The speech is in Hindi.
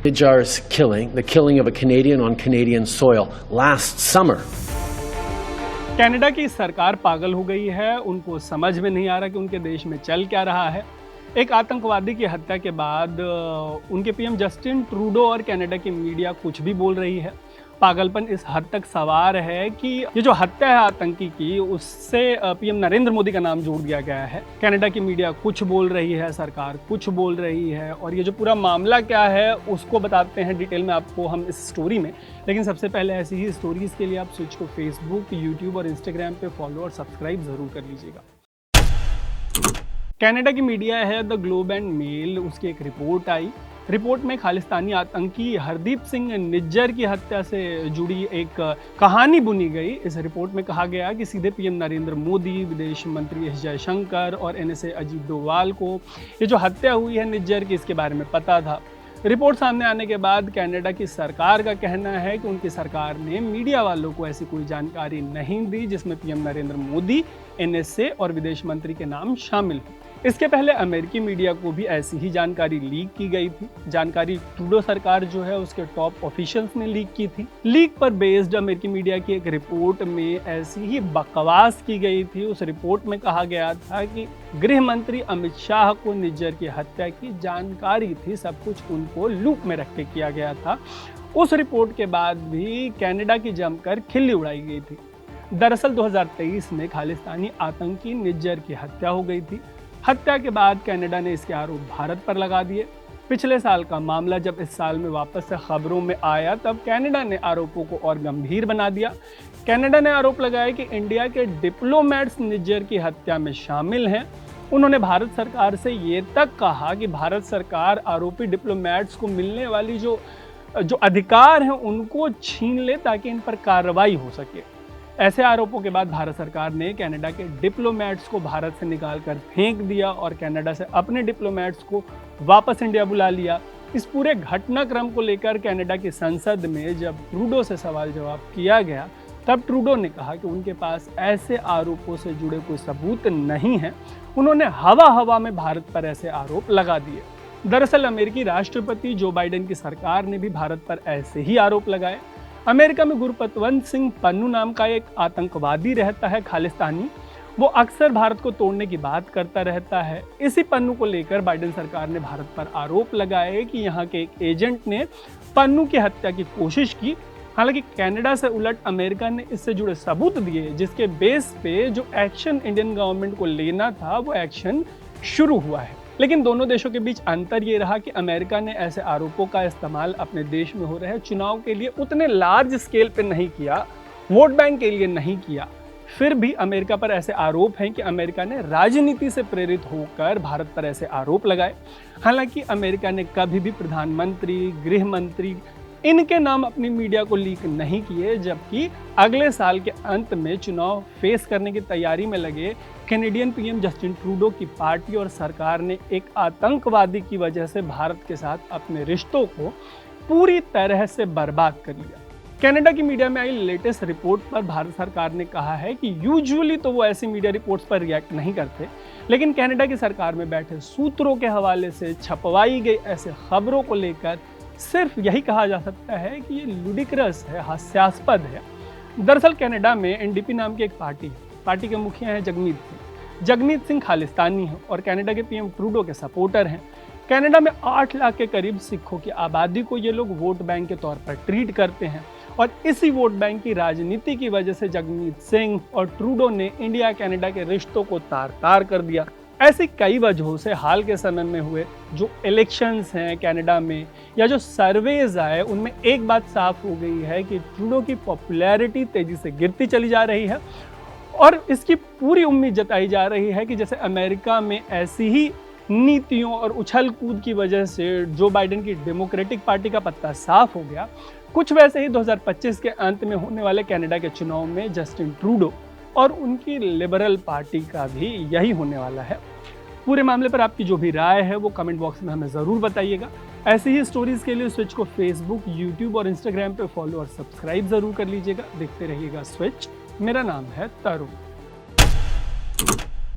Bijar's killing, the killing of a Canadian on Canadian soil last summer. Canada की सरकार पागल हो गई है, उनको समझ में नहीं आ रहा कि उनके देश में चल क्या रहा है। एक आतंकवादी की हत्या के बाद उनके पीएम जस्टिन ट्रूडो और कनाडा की मीडिया कुछ भी बोल रही है। पागलपन इस हद तक सवार है कि ये जो हत्या है आतंकी की, उससे पीएम नरेंद्र मोदी का नाम जोड़ दिया गया है। कनाडा की मीडिया कुछ बोल रही है, सरकार कुछ बोल रही है, और ये जो पूरा मामला क्या है उसको बताते हैं डिटेल में आपको हम इस स्टोरी में। लेकिन सबसे पहले ऐसी ही स्टोरीज के लिए आप स्विच को फेसबुक, यूट्यूब और इंस्टाग्राम पे फॉलो और सब्सक्राइब जरूर कर लीजिएगा। कनाडा की मीडिया है द ग्लोब एंड मेल, उसकी एक रिपोर्ट आई। रिपोर्ट में खालिस्तानी आतंकी हरदीप सिंह निज्जर की हत्या से जुड़ी एक कहानी बुनी गई। इस रिपोर्ट में कहा गया कि सीधे पीएम नरेंद्र मोदी, विदेश मंत्री एस जयशंकर और एनएसए अजीत डोवाल को ये जो हत्या हुई है निज्जर की, इसके बारे में पता था। रिपोर्ट सामने आने के बाद कनाडा की सरकार का कहना है कि उनकी सरकार ने मीडिया वालों को ऐसी कोई जानकारी नहीं दी जिसमें पीएम नरेंद्र मोदी, एनएसए और विदेश मंत्री के नाम शामिल हो। इसके पहले अमेरिकी मीडिया को भी ऐसी ही जानकारी लीक की गई थी। जानकारी ट्रूडो सरकार जो है उसके टॉप ऑफिशियल्स ने लीक की थी। लीक पर बेस्ड अमेरिकी मीडिया की एक रिपोर्ट में ऐसी ही बकवास की गई थी। उस रिपोर्ट में कहा गया था कि गृह मंत्री अमित शाह को निज्जर की हत्या की जानकारी थी, सब कुछ उनको लूप में रख के किया गया था। उस रिपोर्ट के बाद भी कनाडा की जमकर खिल्ली उड़ाई गई थी। दरअसल 2023 में खालिस्तानी आतंकी निज्जर की हत्या हो गई थी। हत्या के बाद कनाडा ने इसके आरोप भारत पर लगा दिए। पिछले साल का मामला जब इस साल में वापस से खबरों में आया, तब कनाडा ने आरोपों को और गंभीर बना दिया। कनाडा ने आरोप लगाया कि इंडिया के डिप्लोमेट्स निज्जर की हत्या में शामिल हैं। उन्होंने भारत सरकार से ये तक कहा कि भारत सरकार आरोपी डिप्लोमेट्स को मिलने वाली जो अधिकार हैं उनको छीन ले ताकि इन पर कार्रवाई हो सके। ऐसे आरोपों के बाद भारत सरकार ने कनाडा के डिप्लोमेट्स को भारत से निकालकर फेंक दिया और कनाडा से अपने डिप्लोमेट्स को वापस इंडिया बुला लिया। इस पूरे घटनाक्रम को लेकर कनाडा की संसद में जब ट्रूडो से सवाल जवाब किया गया, तब ट्रूडो ने कहा कि उनके पास ऐसे आरोपों से जुड़े कोई सबूत नहीं है। उन्होंने हवा में भारत पर ऐसे आरोप लगा दिए। दरअसल अमेरिकी राष्ट्रपति जो बाइडेन की सरकार ने भी भारत पर ऐसे ही आरोप लगाए। अमेरिका में गुरपतवंत सिंह पन्नू नाम का एक आतंकवादी रहता है, खालिस्तानी। वो अक्सर भारत को तोड़ने की बात करता रहता है। इसी पन्नू को लेकर बाइडेन सरकार ने भारत पर आरोप लगाए कि यहाँ के एक एजेंट ने पन्नू की हत्या की कोशिश की। हालांकि कनाडा से उलट अमेरिका ने इससे जुड़े सबूत दिए, जिसके बेस पे जो एक्शन इंडियन गवर्नमेंट को लेना था वो एक्शन शुरू हुआ है। लेकिन दोनों देशों के बीच अंतर ये रहा कि अमेरिका ने ऐसे आरोपों का इस्तेमाल अपने देश में हो रहे चुनाव के लिए उतने लार्ज स्केल पे नहीं किया, वोट बैंक के लिए नहीं किया। फिर भी अमेरिका पर ऐसे आरोप हैं कि अमेरिका ने राजनीति से प्रेरित होकर भारत पर ऐसे आरोप लगाए। हालांकि अमेरिका ने कभी भी प्रधानमंत्री, गृह मंत्री इनके नाम अपनी मीडिया को लीक नहीं किए, जबकि अगले साल के अंत में चुनाव फेस करने की तैयारी में लगे कैनेडियन पीएम जस्टिन ट्रूडो की पार्टी और सरकार ने एक आतंकवादी की वजह से भारत के साथ अपने रिश्तों को पूरी तरह से बर्बाद कर लिया। कनाडा की मीडिया में आई लेटेस्ट रिपोर्ट पर भारत सरकार ने कहा है कि यूजुअली तो वो ऐसी मीडिया रिपोर्ट्स पर रिएक्ट नहीं करते, लेकिन कनाडा की सरकार में बैठे सूत्रों के हवाले से छपवाई गई ऐसे खबरों को लेकर सिर्फ यही कहा जा सकता है कि ये लुडिक्रस है, हास्यास्पद है। दरअसल कनाडा में एनडीपी नाम की एक पार्टी है। पार्टी के मुखिया हैं जगमीत सिंह। जगमीत सिंह खालिस्तानी हैं और कनाडा के पीएम ट्रूडो के सपोर्टर हैं। कनाडा में 8 लाख के करीब सिखों की आबादी को ये लोग वोट बैंक के तौर पर ट्रीट करते हैं, और इसी वोट बैंक की राजनीति की वजह से जगमीत सिंह और ट्रूडो ने इंडिया कनाडा के रिश्तों को तार-तार कर दिया। ऐसी कई वजहों से हाल के समय में हुए जो इलेक्शंस हैं कनाडा में या जो सर्वेज आए, उनमें एक बात साफ हो गई है कि ट्रूडो की पॉपुलैरिटी तेजी से गिरती चली जा रही है, और इसकी पूरी उम्मीद जताई जा रही है कि जैसे अमेरिका में ऐसी ही नीतियों और उछल कूद की वजह से जो बाइडेन की डेमोक्रेटिक पार्टी का पत्ता साफ हो गया, कुछ वैसे ही 2025 के अंत में होने वाले कनाडा के चुनाव में जस्टिन ट्रूडो और उनकी लिबरल पार्टी का भी यही होने वाला है। पूरे मामले पर आपकी जो भी राय है वो कमेंट बॉक्स में हमें ज़रूर बताइएगा। ऐसे ही स्टोरीज़ के लिए स्विच को फेसबुक, यूट्यूब और इंस्टाग्राम पे फॉलो और सब्सक्राइब ज़रूर कर लीजिएगा। देखते रहिएगा स्विच। मेरा नाम है तरुण।